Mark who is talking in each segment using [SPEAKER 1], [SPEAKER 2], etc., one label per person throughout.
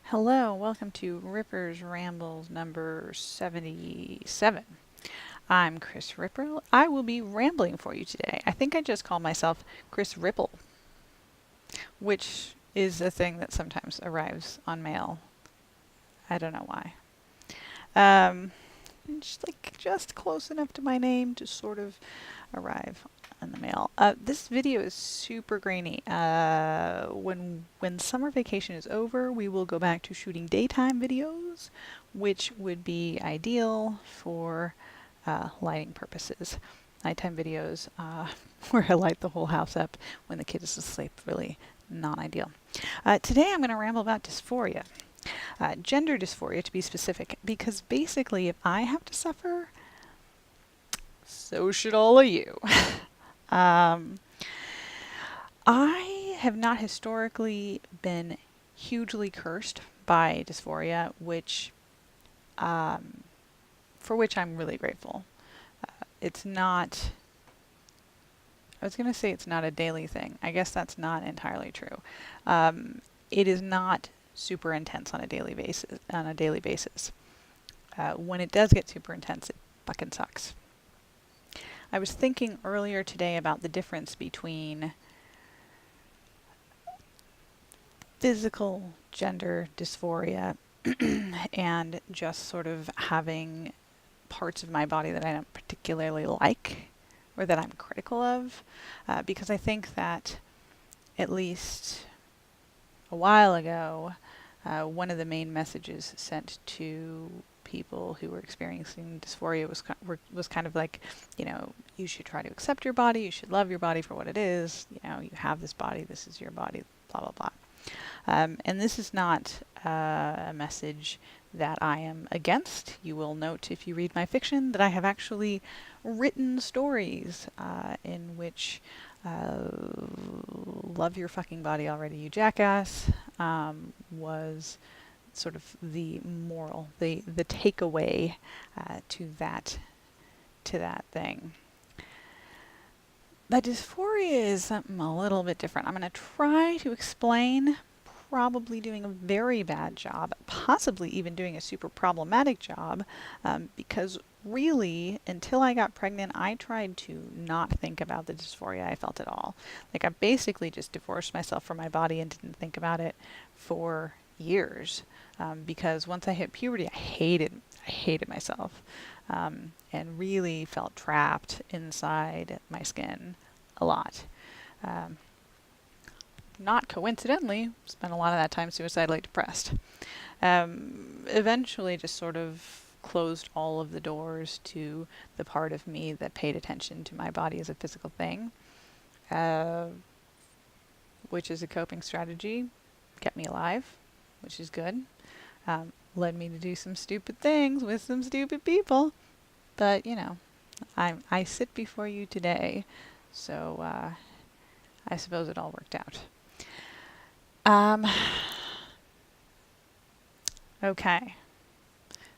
[SPEAKER 1] Hello, welcome to Ripper's Rambles number 77. I'm Kris Ripper. I will be rambling for you today. I think I just call myself Kris Ripple, which is a thing that sometimes arrives on mail. I don't know why. Just close enough to my name to sort of arrive in the mail. This video is super grainy. When summer vacation is over, we will go back to shooting daytime videos, which would be ideal for lighting purposes. Nighttime videos where I light the whole house up when the kid is asleep, really not ideal. Today I'm going to ramble about dysphoria. Gender dysphoria, to be specific, because basically if I have to suffer, so should all of you. I have not historically been hugely cursed by dysphoria, for which I'm really grateful. It's not, I was going to say it's not a daily thing. I guess that's not entirely true. It is not super intense on a daily basis. When it does get super intense, it fucking sucks. I was thinking earlier today about the difference between physical gender dysphoria and just sort of having parts of my body that I don't particularly like or that I'm critical of, because I think that at least a while ago, one of the main messages sent to people who were experiencing dysphoria was kind of like, you should try to accept your body, you should love your body for what it is, you have this body, this is your body, blah, blah, blah. And this is not a message that I am against. You will note if you read my fiction that I have actually written stories in which love your fucking body already, you jackass, was sort of the moral, the takeaway to that thing. But dysphoria is something a little bit different. I'm going to try to explain, probably doing a very bad job, possibly even doing a super problematic job, because really, until I got pregnant, I tried to not think about the dysphoria I felt at all. Like, I basically just divorced myself from my body and didn't think about it for years, because once I hit puberty, I hated myself, and really felt trapped inside my skin a lot. Not coincidentally, spent a lot of that time suicidally depressed. Eventually just sort of closed all of the doors to the part of me that paid attention to my body as a physical thing, which is a coping strategy, kept me alive, which is good. Led me to do some stupid things with some stupid people, but I sit before you today, so I suppose it all worked out. Okay,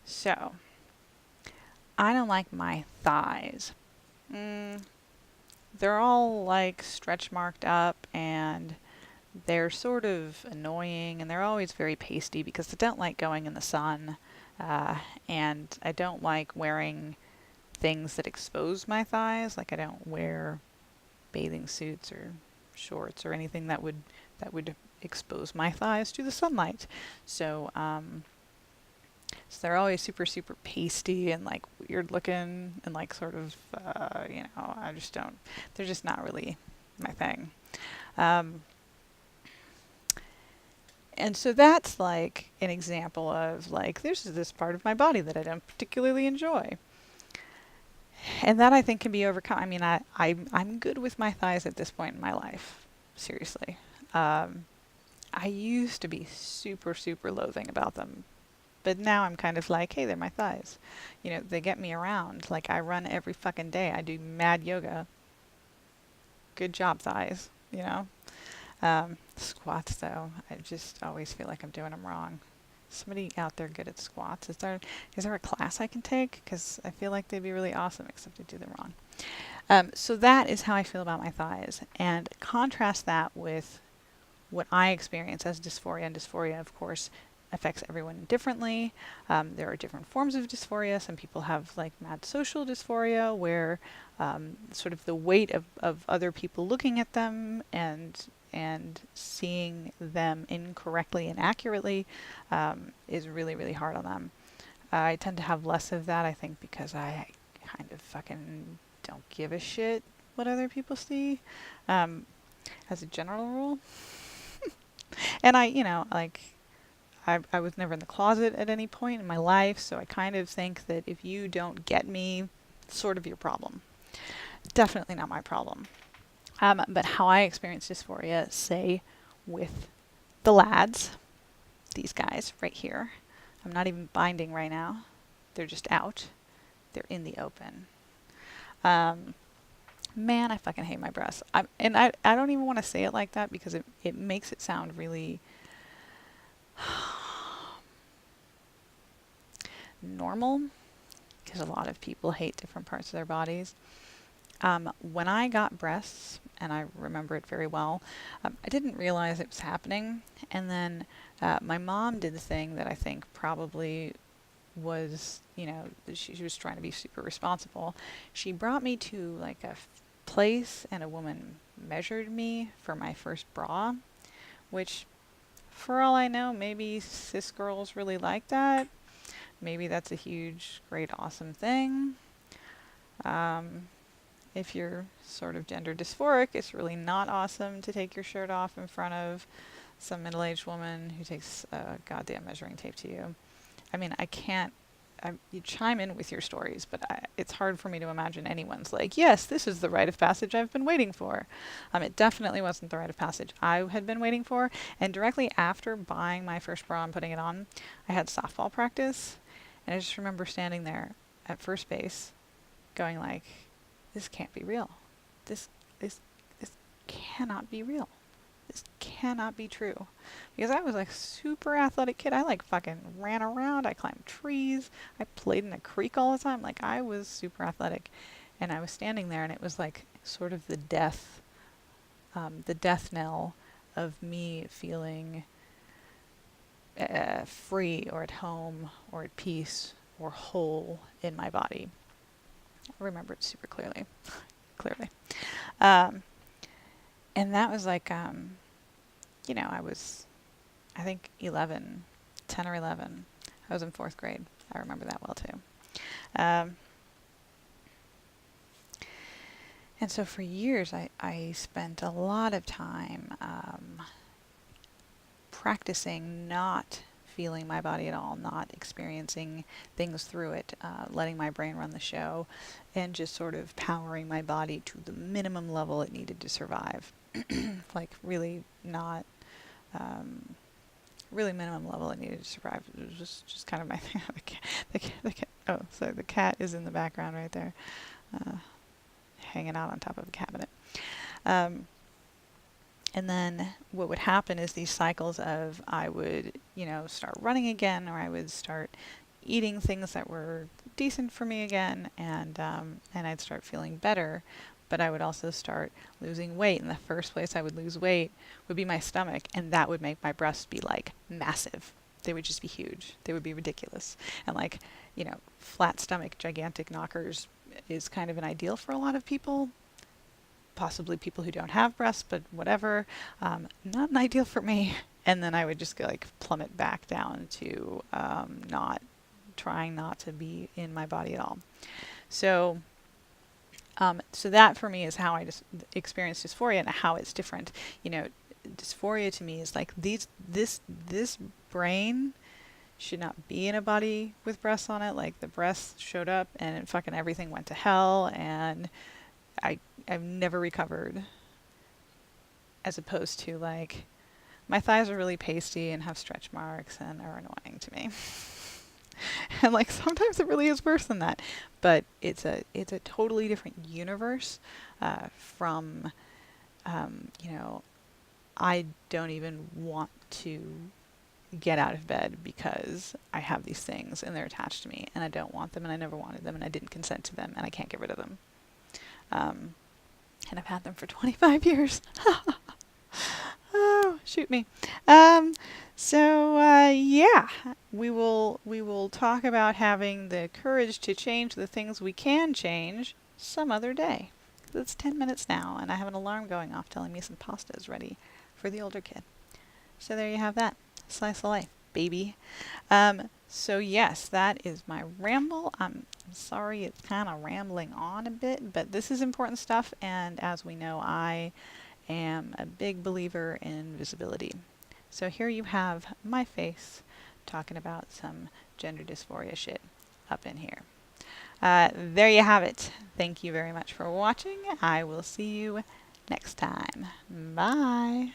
[SPEAKER 1] so I don't like my thighs. They're all like stretch marked up, and they're sort of annoying, and they're always very pasty because I don't like going in the sun, and I don't like wearing things that expose my thighs. Like, I don't wear bathing suits or shorts or anything that would expose my thighs to the sunlight. So they're always super, super pasty and like weird looking and like sort of, I just don't, they're just not really my thing. And so that's like an example of like, this is this part of my body that I don't particularly enjoy. And that I think can be overcome. I mean, I'm good with my thighs at this point in my life. Seriously. I used to be super, super loathing about them. But now I'm kind of like, hey, they're my thighs. They get me around. Like, I run every fucking day. I do mad yoga. Good job, thighs, Squats, though, I just always feel like I'm doing them wrong. Somebody out there good at squats? Is there a class I can take? Because I feel like they'd be really awesome, except I do them wrong. So that is how I feel about my thighs. And contrast that with what I experience as dysphoria. And dysphoria, of course, affects everyone differently. There are different forms of dysphoria. Some people have like mad social dysphoria, where sort of the weight of other people looking at them and seeing them incorrectly and accurately is really, really hard on them. I tend to have less of that, I think, because I kind of fucking don't give a shit what other people see, as a general rule. And I, like, I was never in the closet at any point in my life, so I kind of think that if you don't get me, it's sort of your problem. Definitely not my problem. But how I experience dysphoria, say, with the lads, these guys right here. I'm not even binding right now. They're just out. They're in the open. Man, I fucking hate my breasts. I don't even want to say it like that because it makes it sound really normal, because a lot of people hate different parts of their bodies. When I got breasts, and I remember it very well, I didn't realize it was happening. And then my mom did the thing that I think probably was, she was trying to be super responsible. She brought me to like a place, and a woman measured me for my first bra, which, for all I know, maybe cis girls really like that. Maybe that's a huge, great, awesome thing. If you're sort of gender dysphoric, it's really not awesome to take your shirt off in front of some middle-aged woman who takes goddamn measuring tape to you. I mean, you chime in with your stories, but it's hard for me to imagine anyone's like, yes, this is the rite of passage I've been waiting for. It definitely wasn't the rite of passage I had been waiting for. And directly after buying my first bra and putting it on, I had softball practice. And I just remember standing there at first base going like, this can't be real. This cannot be real. This cannot be true. Because I was like super athletic kid. I like fucking ran around. I climbed trees. I played in a creek all the time. Like, I was super athletic. And I was standing there, and it was like sort of the death knell of me feeling free or at home or at peace or whole in my body. I remember it super clearly. And that was like, I think 10 or 11. I was in 4th grade. I remember that well too. And so for years, I spent a lot of time practicing not feeling my body at all, not experiencing things through it, letting my brain run the show, and just sort of powering my body to the minimum level it needed to survive. Like, really not, really minimum level it needed to survive. It was just kind of my thing. the cat, oh, sorry, the cat is in the background right there, hanging out on top of a cabinet. And then what would happen is these cycles of I would, start running again, or I would start eating things that were decent for me again, and I'd start feeling better. But I would also start losing weight. And the first place I would lose weight would be my stomach, and that would make my breasts be like massive. They would just be huge. They would be ridiculous. And like, flat stomach, gigantic knockers is kind of an ideal for a lot of people. Possibly people who don't have breasts, but whatever. Not an ideal for me. And then I would just go like plummet back down to trying not to be in my body at all. So that for me is how I just experience dysphoria and how it's different. Dysphoria to me is like this brain should not be in a body with breasts on it. Like, the breasts showed up and fucking everything went to hell, and I've never recovered. As opposed to like, my thighs are really pasty and have stretch marks and are annoying to me. And like, sometimes it really is worse than that. But it's a totally different universe from, I don't even want to get out of bed because I have these things and they're attached to me, and I don't want them, and I never wanted them, and I didn't consent to them, and I can't get rid of them. And I've had them for 25 years. Oh, shoot me. So yeah, we will talk about having the courage to change the things we can change some other day. It's 10 minutes now, and I have an alarm going off telling me some pasta is ready for the older kid. So there you have that. Slice of life, baby. So yes, that is my ramble. I'm sorry it's kind of rambling on a bit, but this is important stuff, and as we know, I am a big believer in visibility. So here you have my face talking about some gender dysphoria shit up in here. There you have it. Thank you very much for watching. I will see you next time. Bye.